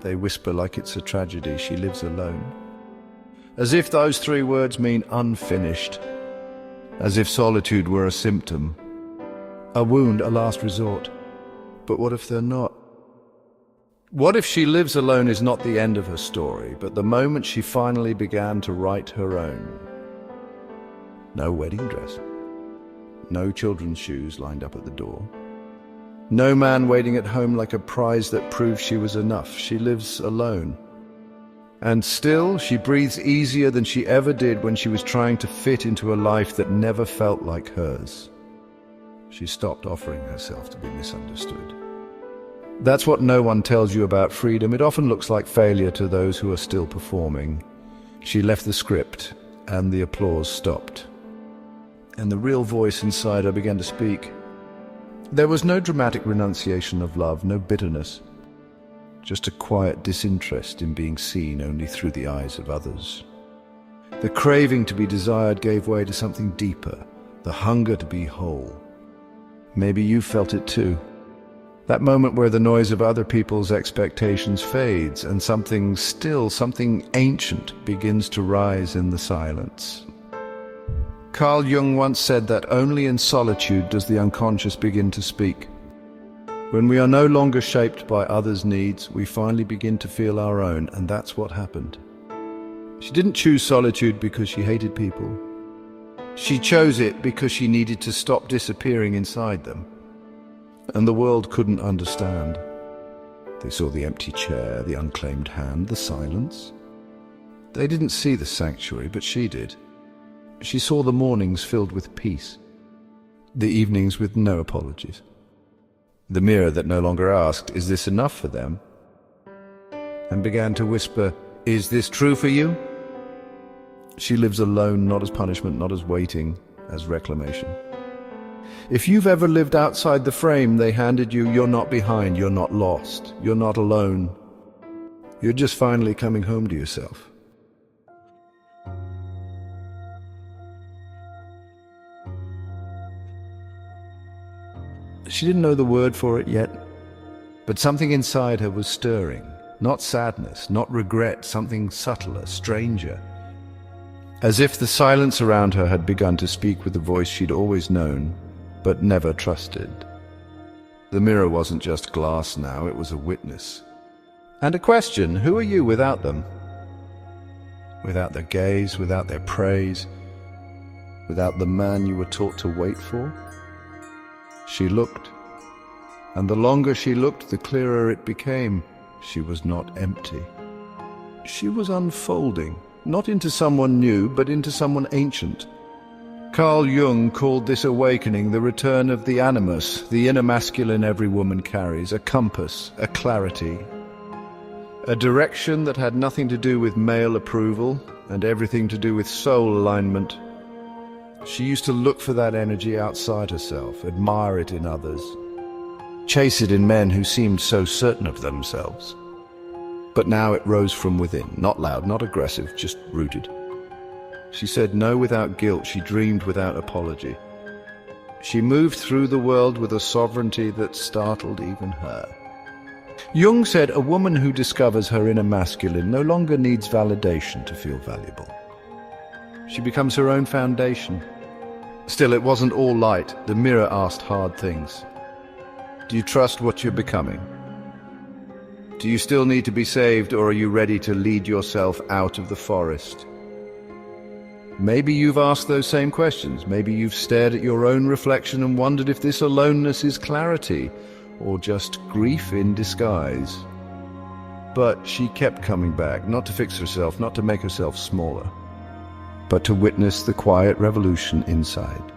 they whisper like it's a tragedy. She lives alone. As if those three words mean unfinished. As if solitude were a symptom, a wound, a last resort. But what if they're not? What if she lives alone is not the end of her story, but the moment she finally began to write her own? No wedding dress. No children's shoes lined up at the door. No man waiting at home like a prize that proves she was enough. She lives alone. And still, she breathes easier than she ever did when she was trying to fit into a life that never felt like hers. She stopped offering herself to be misunderstood. That's what no one tells you about freedom. It often looks like failure to those who are still performing. She left the script, and the applause stopped. And the real voice inside her began to speak. There was no dramatic renunciation of love, no bitterness. Just a quiet disinterest in being seen only through the eyes of others. The craving to be desired gave way to something deeper, the hunger to be whole. Maybe you felt it too. That moment where the noise of other people's expectations fades and something still, something ancient begins to rise in the silence. Carl Jung once said that only in solitude does the unconscious begin to speak. When we are no longer shaped by others' needs, we finally begin to feel our own, and that's what happened. She didn't choose solitude because she hated people. She chose it because she needed to stop disappearing inside them. And the world couldn't understand. They saw the empty chair, the unclaimed hand, the silence. They didn't see the sanctuary, but she did. She saw the mornings filled with peace, the evenings with no apologies. The mirror that no longer asked, "Is this enough for them?" and began to whisper, "Is this true for you?" She lives alone, not as punishment, not as waiting, as reclamation. If you've ever lived outside the frame they handed you, you're not behind, you're not lost, you're not alone. You're just finally coming home to yourself. She didn't know the word for it yet, but something inside her was stirring. Not sadness, not regret, something subtler, stranger. As if the silence around her had begun to speak with the voice she'd always known, but never trusted. The mirror wasn't just glass now, it was a witness. And a question: who are you without them? Without their gaze, without their praise, without the man you were taught to wait for? She looked, and the longer she looked, the clearer it became. She was not empty. She was unfolding, not into someone new, but into someone ancient. Carl Jung called this awakening the return of the animus, the inner masculine every woman carries, a compass, a clarity, a direction that had nothing to do with male approval and everything to do with soul alignment. She used to look for that energy outside herself, admire it in others, chase it in men who seemed so certain of themselves. But now it rose from within, not loud, not aggressive, just rooted. She said no without guilt, she dreamed without apology. She moved through the world with a sovereignty that startled even her. Jung said a woman who discovers her inner masculine no longer needs validation to feel valuable. She becomes her own foundation. Still, it wasn't all light. The mirror asked hard things. Do you trust what you're becoming? Do you still need to be saved, or are you ready to lead yourself out of the forest? Maybe you've asked those same questions. Maybe you've stared at your own reflection and wondered if this aloneness is clarity, or just grief in disguise. But she kept coming back, not to fix herself, not to make herself smaller, but to witness the quiet revolution inside.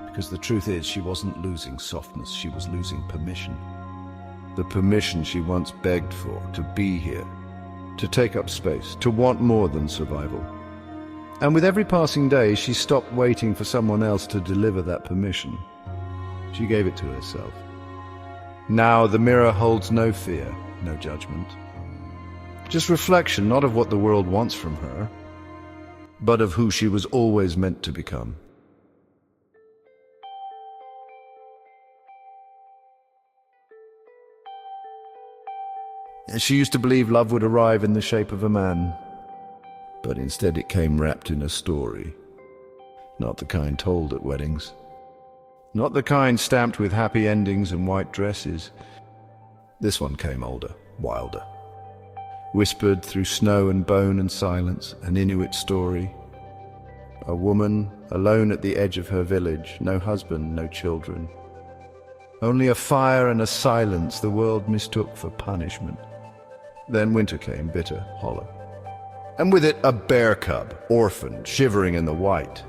Because the truth is, she wasn't losing softness, she was losing permission. The permission she once begged for, to be here, to take up space, to want more than survival. And with every passing day, she stopped waiting for someone else to deliver that permission. She gave it to herself. Now the mirror holds no fear, no judgment. Just reflection, not of what the world wants from her, but of who she was always meant to become. She used to believe love would arrive in the shape of a man, but instead it came wrapped in a story. Not the kind told at weddings. Not the kind stamped with happy endings and white dresses. This one came older, wilder. Whispered through snow and bone and silence, an Inuit story. A woman, alone at the edge of her village, no husband, no children. Only a fire and a silence the world mistook for punishment. Then winter came, bitter, hollow. And with it a bear cub, orphaned, shivering in the white.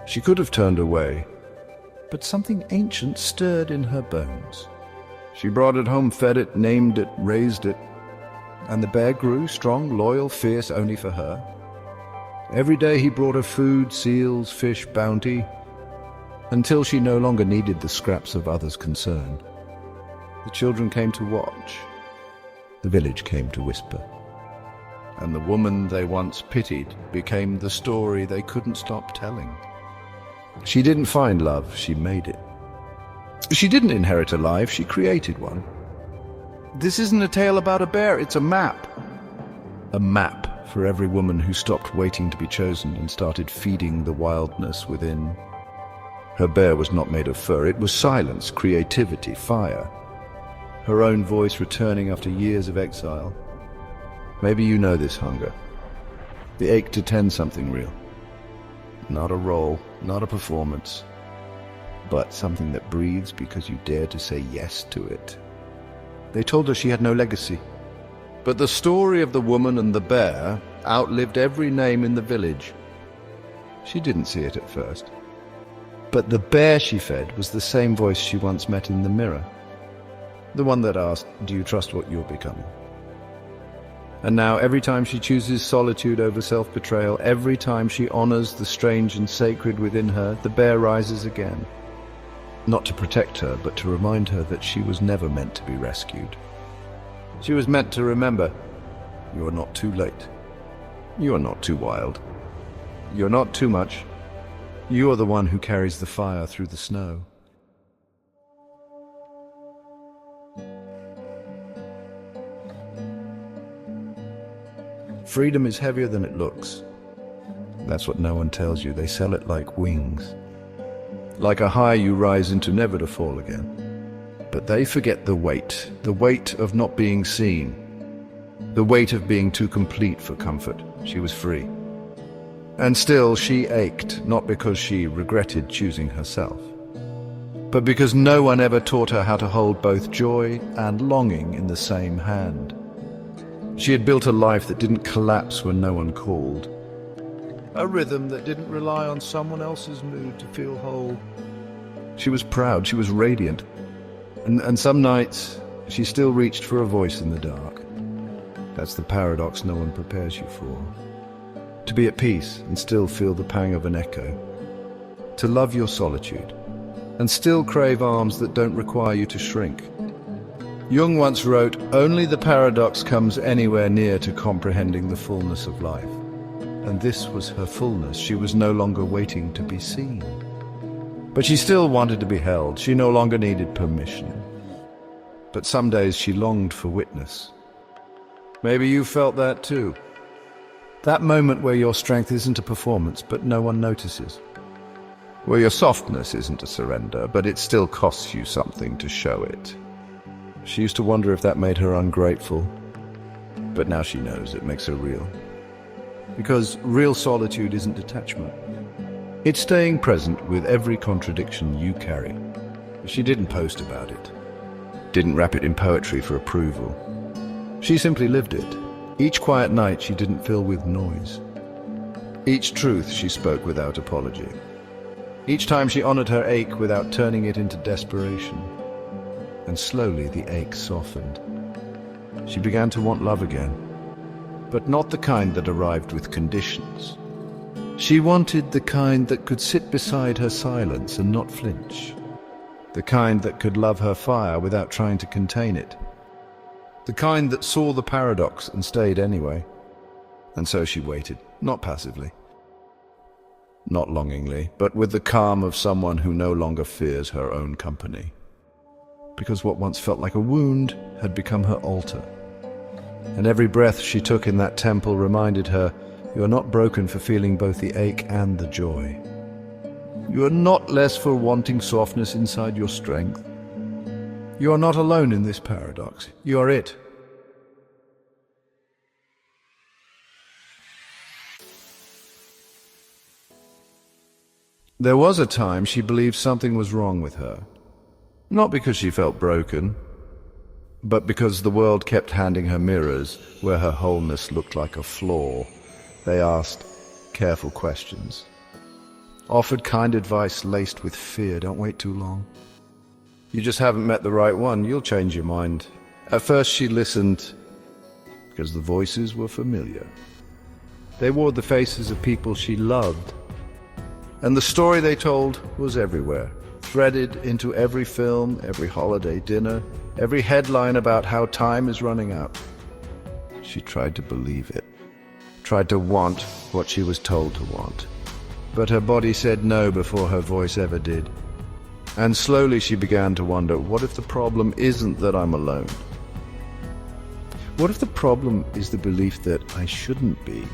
She could have turned away, but something ancient stirred in her bones. She brought it home, fed it, named it, raised it, and the bear grew, strong, loyal, fierce, only for her. Every day he brought her food, seals, fish, bounty, until she no longer needed the scraps of others' concern. The children came to watch. The village came to whisper. And the woman they once pitied became the story they couldn't stop telling. She didn't find love, she made it. She didn't inherit a life, she created one. This isn't a tale about a bear, it's a map. A map for every woman who stopped waiting to be chosen and started feeding the wildness within. Her bear was not made of fur, it was silence, creativity, fire. Her own voice returning after years of exile. Maybe you know this hunger. The ache to tend something real. Not a role, not a performance, but something that breathes because you dare to say yes to it. They told her she had no legacy. But the story of the woman and the bear outlived every name in the village. She didn't see it at first. But the bear she fed was the same voice she once met in the mirror. The one that asked, "Do you trust what you're becoming?" And now every time she chooses solitude over self-betrayal, every time she honors the strange and sacred within her, the bear rises again. Not to protect her, but to remind her that she was never meant to be rescued. She was meant to remember, you are not too late. You are not too wild. You're not too much. You are the one who carries the fire through the snow. Freedom is heavier than it looks. That's what no one tells you. They sell it like wings. Like a high you rise into, never to fall again. But they forget the weight of not being seen, the weight of being too complete for comfort. She was free. And still she ached, not because she regretted choosing herself, but because no one ever taught her how to hold both joy and longing in the same hand. She had built a life that didn't collapse when no one called. A rhythm that didn't rely on someone else's mood to feel whole. She was proud, she was radiant. And some nights, she still reached for a voice in the dark. That's the paradox no one prepares you for. To be at peace and still feel the pang of an echo. To love your solitude and still crave arms that don't require you to shrink. Jung once wrote, "Only the paradox comes anywhere near to comprehending the fullness of life." And this was her fullness. She was no longer waiting to be seen. But she still wanted to be held. She no longer needed permission. But some days she longed for witness. Maybe you felt that too. That moment where your strength isn't a performance, but no one notices. Where your softness isn't a surrender, but it still costs you something to show it. She used to wonder if that made her ungrateful, but now she knows it makes her real. Because real solitude isn't detachment. It's staying present with every contradiction you carry. She didn't post about it, didn't wrap it in poetry for approval. She simply lived it. Each quiet night she didn't fill with noise. Each truth she spoke without apology. Each time she honored her ache without turning it into desperation. And slowly the ache softened. She began to want love again, but not the kind that arrived with conditions. She wanted the kind that could sit beside her silence and not flinch. The kind that could love her fire without trying to contain it. The kind that saw the paradox and stayed anyway. And so she waited, not passively, not longingly, but with the calm of someone who no longer fears her own company. Because what once felt like a wound had become her altar. and every breath she took in that temple reminded her, you are not broken for feeling both the ache and the joy. You are not less for wanting softness inside your strength. You are not alone in this paradox. You are it. There was a time she believed something was wrong with her. Not because she felt broken, but because the world kept handing her mirrors where her wholeness looked like a flaw. They asked careful questions, offered kind advice laced with fear. Don't wait too long. You just haven't met the right one. You'll change your mind. At first she listened because the voices were familiar. They wore the faces of people she loved, and the story they told was everywhere, threaded into every film, every holiday dinner, every headline about how time is running out. She tried to believe it, tried to want what she was told to want. But her body said no before her voice ever did. And slowly she began to wonder, what if the problem isn't that I'm alone? What if the problem is the belief that I shouldn't be?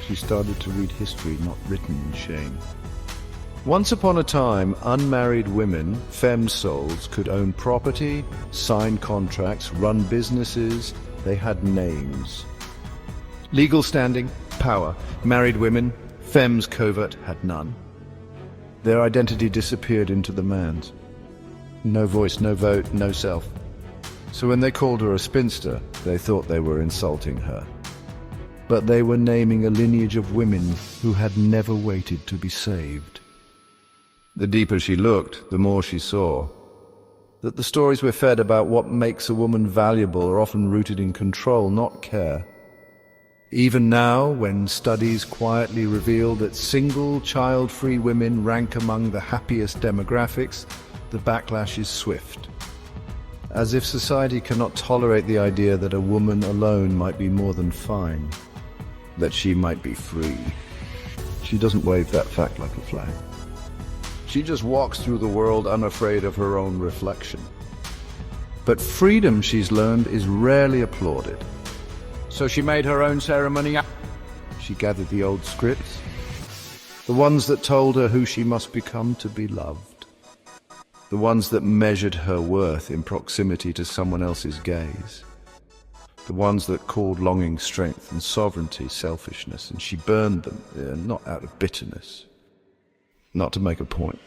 She started to read history not written in shame. Once upon a time, unmarried women, femme souls, could own property, sign contracts, run businesses. They had names. Legal standing, power. Married women, femmes covert, had none. Their identity disappeared into the man's. No voice, no vote, no self. So when they called her a spinster, they thought they were insulting her. But they were naming a lineage of women who had never waited to be saved. The deeper she looked, the more she saw that the stories we're fed about what makes a woman valuable are often rooted in control, not care. Even now, when studies quietly reveal that single, child-free women rank among the happiest demographics, the backlash is swift. As if society cannot tolerate the idea that a woman alone might be more than fine, that she might be free. She doesn't wave that fact like a flag. She just walks through the world unafraid of her own reflection. But freedom, she's learned, is rarely applauded. So she made her own ceremony. She gathered the old scripts, the ones that told her who she must become to be loved, the ones that measured her worth in proximity to someone else's gaze, the ones that called longing strength and sovereignty selfishness, and she burned them, not out of bitterness, not to make a point,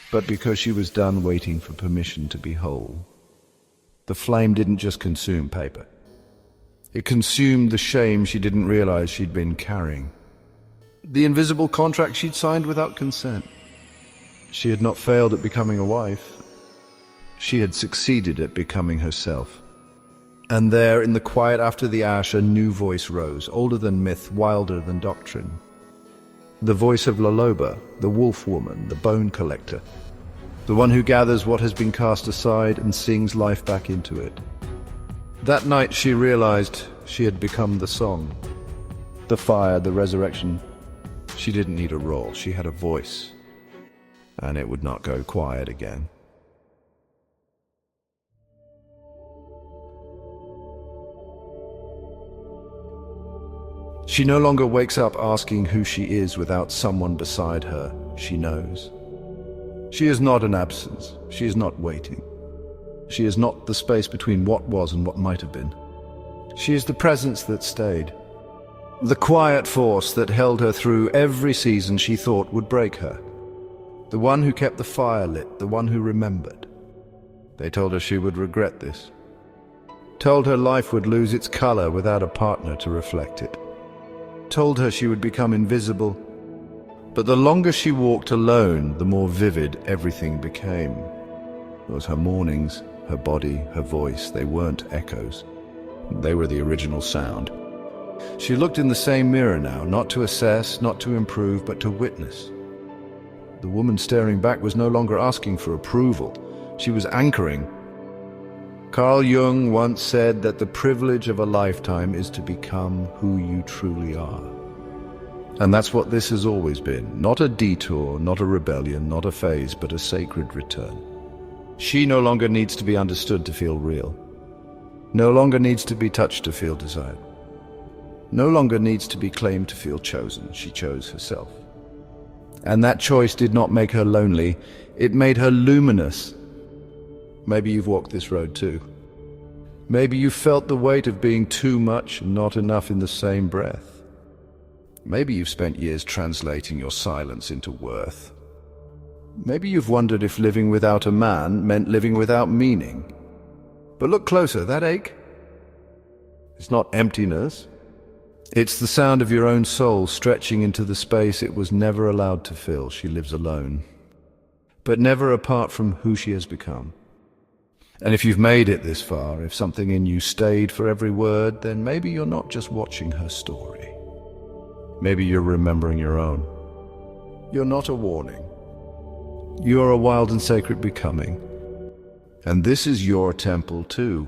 but because she was done waiting for permission to be whole. The flame didn't just consume paper. It consumed the shame she didn't realize she'd been carrying. The invisible contract she'd signed without consent. She had not failed at becoming a wife. She had succeeded at becoming herself. And there, in the quiet after the ash, a new voice rose, older than myth, wilder than doctrine. The voice of Laloba, the wolf woman, the bone collector, the one who gathers what has been cast aside and sings life back into it. That night she realized she had become the song, the fire, the resurrection. She didn't need a role, she had a voice, and it would not go quiet again. She no longer wakes up asking who she is without someone beside her. She knows. She is not an absence. She is not waiting. She is not the space between what was and what might have been. She is the presence that stayed. The quiet force that held her through every season she thought would break her. The one who kept the fire lit, the one who remembered. They told her she would regret this. Told her life would lose its color without a partner to reflect it. Told her she would become invisible. But the longer she walked alone, the more vivid everything became. It was her mornings, her body, her voice. They weren't echoes. They were the original sound. She looked in the same mirror now, not to assess, not to improve, but to witness. The woman staring back was no longer asking for approval. She was anchoring. Carl Jung once said that the privilege of a lifetime is to become who you truly are. And that's what this has always been. Not a detour, not a rebellion, not a phase, but a sacred return. She no longer needs to be understood to feel real. No longer needs to be touched to feel desired. No longer needs to be claimed to feel chosen. She chose herself. And that choice did not make her lonely. It made her luminous. Maybe you've walked this road too. Maybe you felt the weight of being too much and not enough in the same breath. Maybe you've spent years translating your silence into worth. Maybe you've wondered if living without a man meant living without meaning. But look closer, that ache? It's not emptiness. It's the sound of your own soul stretching into the space it was never allowed to fill. She lives alone, but never apart from who she has become. And if you've made it this far, if something in you stayed for every word, then maybe you're not just watching her story. Maybe you're remembering your own. You're not a warning. You're a wild and sacred becoming. And this is your temple too.